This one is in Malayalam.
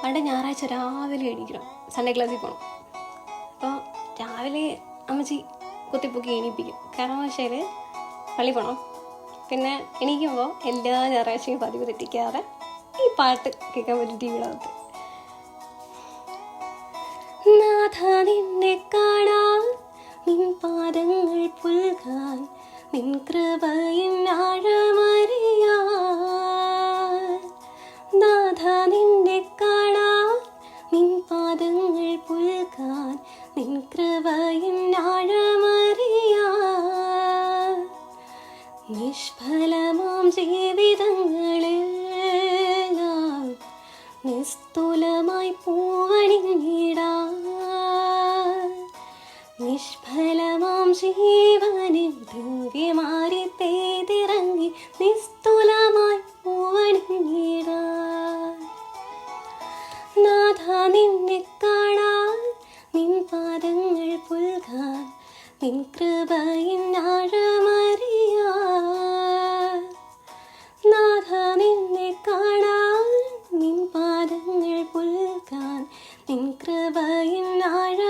പണ്ട് ഞായറാഴ്ച രാവിലെ എണീക്കണം, സൺഡേ ക്ലാസ്സിൽ പോകണം. അപ്പോൾ രാവിലെ അമ്മച്ചി കുത്തിപ്പൊക്കി എണീപ്പിക്കും. കാരണം വെച്ചാൽ പള്ളി പോകണം. പിന്നെ എണീക്കുമ്പോൾ എല്ലാ ഞായറാഴ്ചയും പതിവ് തെറ്റിക്കാതെ ഈ പാട്ട് കേൾക്കാൻ പറ്റും ടിവിയിലകത്ത്. നാഥ നിന്നെ കാണാൻ, നിൻ പാദങ്ങൾ പുൽകാൻ, നിൻ കൃപയിൻ ആഴമറിയാൻ. നാഥ നിന്നെ കാണാൻ, നിൻ പാദങ്ങൾ പുൽകാൻ, നിൻ കൃപയിൻ ആഴമറിയാൻ. നിഷ്ഫലമാം ജീവിതങ്ങളെല്ലാം നിസ്തുലമായി പൂവണിഞ്ഞിടാൻ. നിഷ്ഫലമാം ജീവനിൽ ദിവ്യമാരി പെയ്തിറങ്ങി നിസ്തുലമായി പൂവണിഞ്ഞിടാൻ. നാഥ നിന്നെ കാണാൻ, നിൻ പാദങ്ങൾ പുൽകാൻ, നിൻ കൃപയിൻ ആഴമറിയാൻ. നാഥ നിന്നെ കാണാൻ, നിൻ പാദങ്ങൾ പുൽകാൻ, നിൻ കൃപയിൻ ആഴ